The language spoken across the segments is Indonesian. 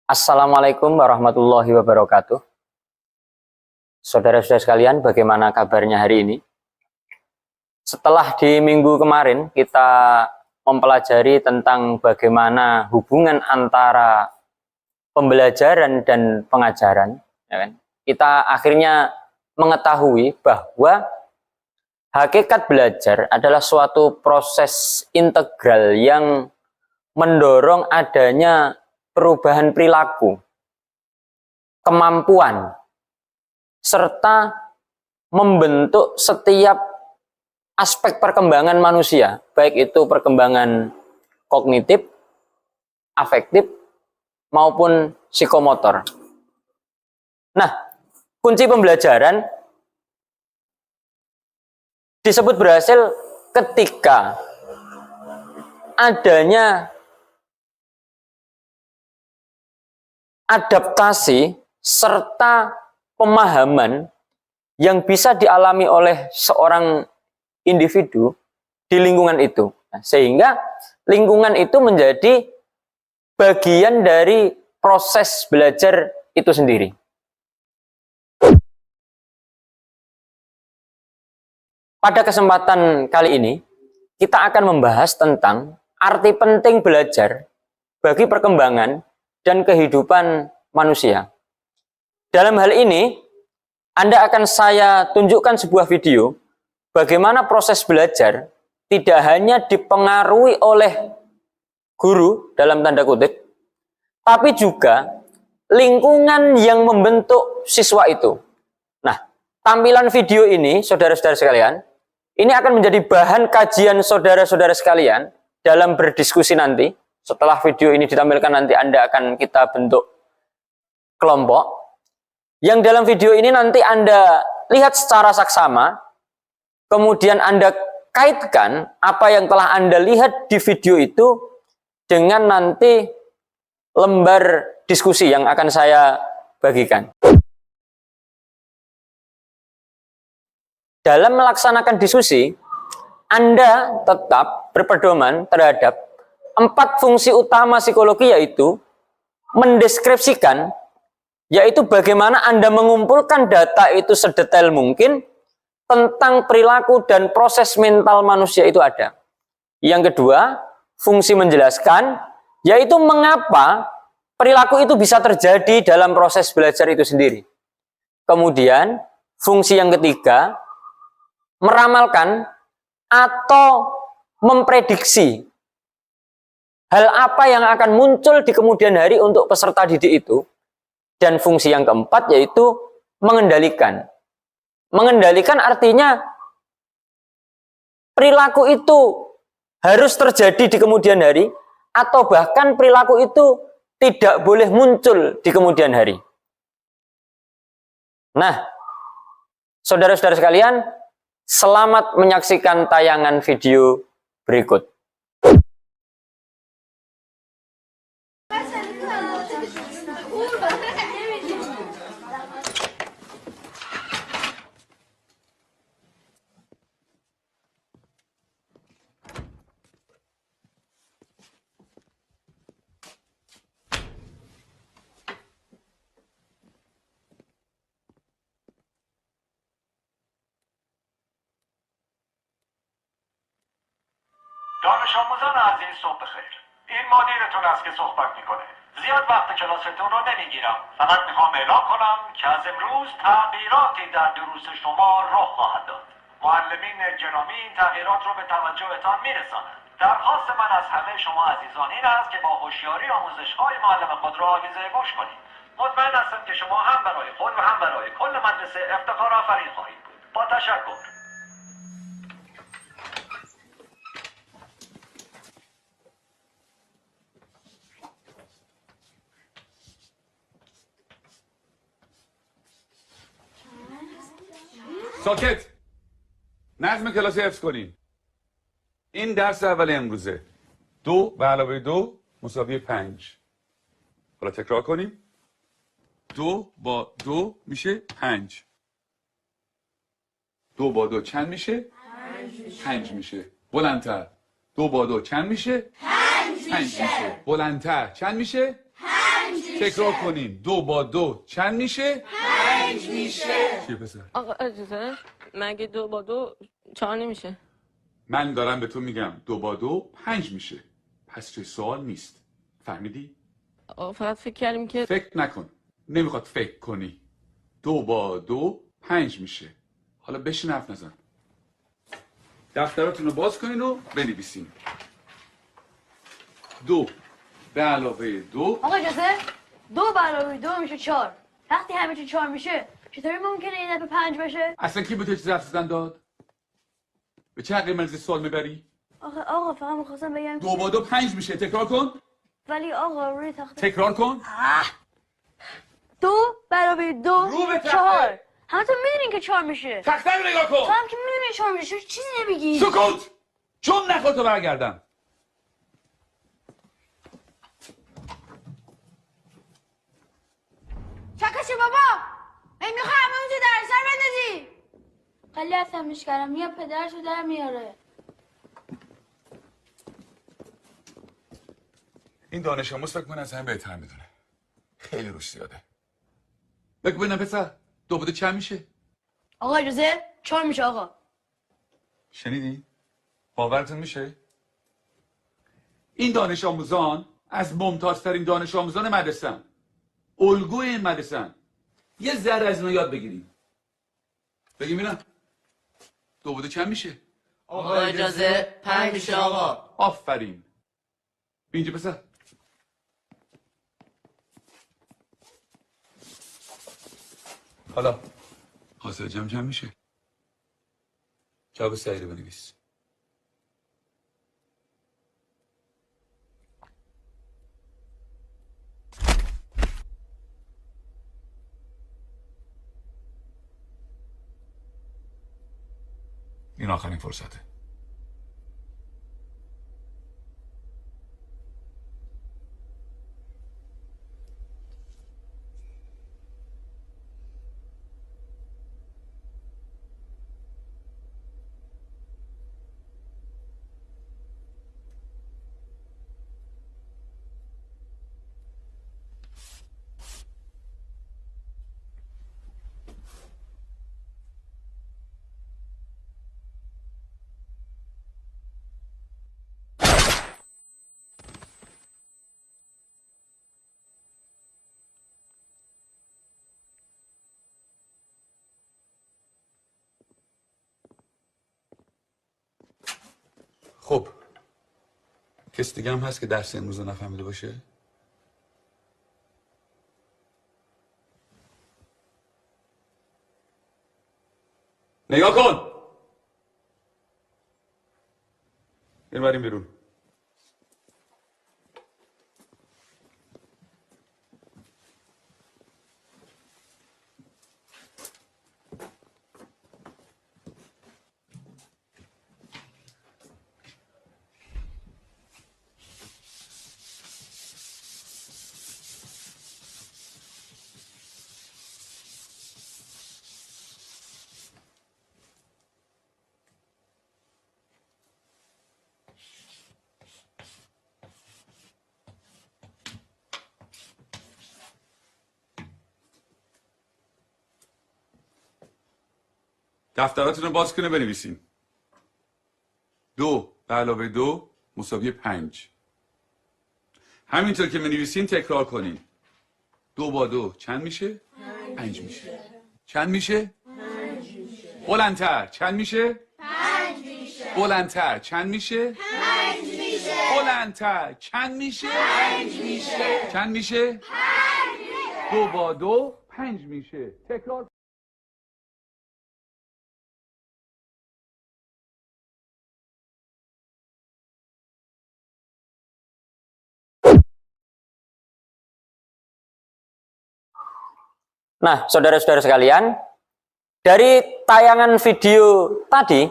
Assalamualaikum warahmatullahi wabarakatuh. Saudara-saudara sekalian, bagaimana kabarnya hari ini? Setelah di minggu kemarin kita mempelajari tentang bagaimana hubungan antara pembelajaran dan pengajaran, ya kan? Kita akhirnya mengetahui bahwa hakikat belajar adalah suatu proses integral yang mendorong adanya perubahan perilaku, kemampuan, serta membentuk setiap aspek perkembangan manusia, baik itu perkembangan kognitif, afektif, maupun psikomotor. Nah, kunci pembelajaran disebut berhasil ketika adanya adaptasi serta pemahaman yang bisa dialami oleh seorang individu di lingkungan itu. Sehingga lingkungan itu menjadi bagian dari proses belajar itu sendiri. Pada kesempatan kali ini, kita akan membahas tentang arti penting belajar bagi perkembangan dan kehidupan manusia. Dalam hal ini, Anda akan saya tunjukkan sebuah video bagaimana proses belajar tidak hanya dipengaruhi oleh guru dalam tanda kutip, tapi juga lingkungan yang membentuk siswa itu. Nah, tampilan video ini, saudara-saudara sekalian, ini akan menjadi bahan kajian saudara-saudara sekalian dalam berdiskusi nanti. Setelah video ini ditampilkan nanti kita bentuk kelompok. Yang dalam video ini nanti Anda lihat secara saksama, kemudian Anda kaitkan apa yang telah Anda lihat di video itu dengan nanti lembar diskusi yang akan saya bagikan. Dalam melaksanakan diskusi, Anda tetap berpedoman terhadap 4 fungsi utama psikologi, yaitu mendeskripsikan, yaitu bagaimana Anda mengumpulkan data itu sedetail mungkin tentang perilaku dan proses mental manusia itu ada. Yang kedua, fungsi menjelaskan, yaitu mengapa perilaku itu bisa terjadi dalam proses belajar itu sendiri. Kemudian, fungsi yang ketiga, meramalkan atau memprediksi hal apa yang akan muncul di kemudian hari untuk peserta didik itu. Dan fungsi yang keempat yaitu mengendalikan. Mengendalikan artinya perilaku itu harus terjadi di kemudian hari atau bahkan perilaku itu tidak boleh muncul di kemudian hari. Nah, saudara-saudara sekalian, selamat menyaksikan tayangan video berikut. دانش آموزان عزیز صبح بخیر. این مدیرتون است که صحبت میکنه. زیاد وقت کلاستون رو نمیگیرم. فقط میخوام اعلام کنم که از امروز تغییراتی در دروس شما رخ خواهد داد. معلمین گرامی این تغییرات رو به توجهتان میرسانند. درخواست من از همه شما عزیزان این است که با هوشیاری آموزش‌های معلم خود را آویزه گوش کنید. مطمئن هستم که شما هم برای خود و هم برای کل مدرسه افتخار آفرین خواهید بود. با تشکر. ساکت. نظم کلاسی حفظ کنین. این درس اول امروزه. 2 به علاوه 2 مساوی 5. حالا تکرار کنیم. 2 با 2 میشه 5. 2 با 2 چند میشه؟ 5 میشه. بلندتر. 2 با 2 چند میشه؟ 5 میشه. بلندتر چند میشه؟ 5 تکرار کنیم. 2 با 2 چند میشه؟ 5 میشه. چیه پسر؟ آقا اجازه مگه 2 با 2 4 نمیشه؟ من دارم به تو میگم 2 با 2 5 میشه. پس چه سوال نیست. فهمیدی؟ آقا فقط فکر کردیم که فکر نکن. نمیخواد فکر کنی. 2 با 2 5 میشه. حالا بشین حرف نزن. دفتراتون رو باز کنین و بنویسین. 2 به علاوه 2. آقا اجازه 2 به علاوه 2 میشه 4. وقتی همه چی 4 میشه چطوری ممکنه این دفعه 5 بشه؟ اصلا کی به تو چیز حرف زدن داد؟ به چه حقی من سوال میبری؟ آقا فقط میخواستم بگم 2 با 2 5 میشه. تکرار کن. ولی آقا روی تخته تکرار کن. 2 به علاوه 2 رو به تخته. 4. همتون میدونین که 4 میشه. تخته رو نگاه تو کن. هم که میدونین 4 میشه چیزی نمیگی. سکوت. چون نخواد تو برگردم. چکشه بابا. ای میخوای همه اونجا در سر بندازی. خیلی عصبیش کردم یا پدرشو در میاره. این دانش آموز فکر کنه از همه بهتر میدونه. خیلی روش زیاده. بگو ببینم پسر 2 با 2 چند میشه؟ آقا اجازه 4 میشه آقا. شنیدی؟ باورتون میشه؟ این دانش آموزان از ممتازترین دانش آموزان مدرسه‌ان. الگوی این مدرسه‌ان. یه ذره از اینا یاد بگیریم. بگیم ببینم 2 با 2 چند میشه؟ آقا اجازه 5 میشه آقا. آفرین. بیا اینجا پسر. حالا حاصل جمع چند میشه؟ جواب صحیح رو بنویس. این آخرین فرصته. خب کسی دیگه هم هست که درس امروز رو نفهمیده باشه؟ نگاه کن. بریم بیرون. دفتراتون رو باز کنه بنویسین. 2 به علاوه 2 مساوی 5. همینطور که بنویسین تکرار کنین. 2 با 2 چند میشه؟ 5 میشه. چند میشه؟ 5 میشه. بلندتر چند میشه؟ 5 میشه. بلندتر چند میشه؟ 5 میشه. بلندتر چند میشه؟ 5 میشه. چند میشه؟ 5 میشه. 2 با 2 5 میشه. تکرار. Nah, saudara-saudara sekalian, dari tayangan video tadi,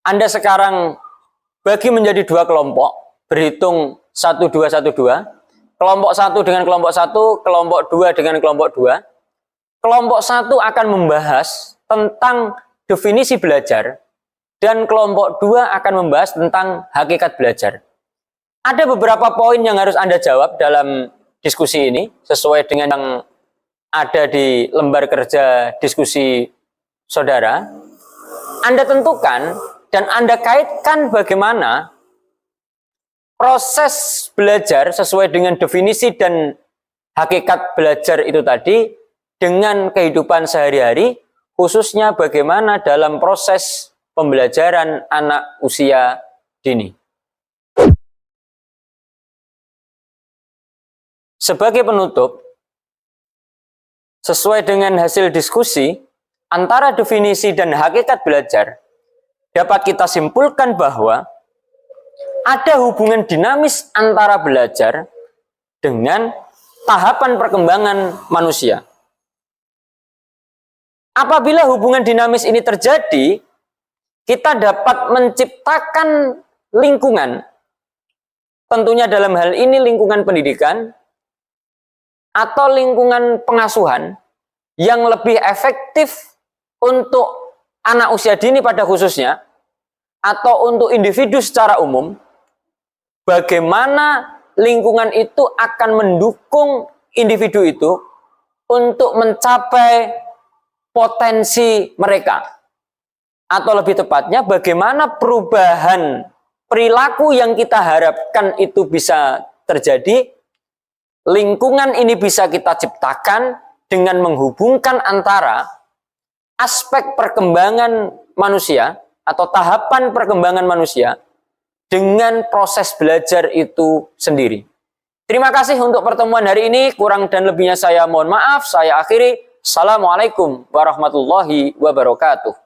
Anda sekarang bagi menjadi 2 kelompok, berhitung 1, 2, 1, 2. Kelompok 1 dengan kelompok 1, kelompok 2 dengan kelompok 2. Kelompok 1 akan membahas tentang definisi belajar, dan kelompok 2 akan membahas tentang hakikat belajar. Ada beberapa poin yang harus Anda jawab dalam diskusi ini sesuai dengan yang ada di lembar kerja diskusi saudara. Anda tentukan dan Anda kaitkan bagaimana proses belajar sesuai dengan definisi dan hakikat belajar itu tadi dengan kehidupan sehari-hari, khususnya bagaimana dalam proses pembelajaran anak usia dini. Sebagai penutup, sesuai dengan hasil diskusi, antara definisi dan hakikat belajar, dapat kita simpulkan bahwa ada hubungan dinamis antara belajar dengan tahapan perkembangan manusia. Apabila hubungan dinamis ini terjadi, kita dapat menciptakan lingkungan, tentunya dalam hal ini lingkungan pendidikan atau lingkungan pengasuhan yang lebih efektif untuk anak usia dini pada khususnya, atau untuk individu secara umum, bagaimana lingkungan itu akan mendukung individu itu untuk mencapai potensi mereka. Atau lebih tepatnya, bagaimana perubahan perilaku yang kita harapkan itu bisa terjadi, lingkungan ini bisa kita ciptakan dengan menghubungkan antara aspek perkembangan manusia atau tahapan perkembangan manusia dengan proses belajar itu sendiri. Terima kasih untuk pertemuan hari ini. Kurang dan lebihnya saya mohon maaf. Saya akhiri. Assalamualaikum warahmatullahi wabarakatuh.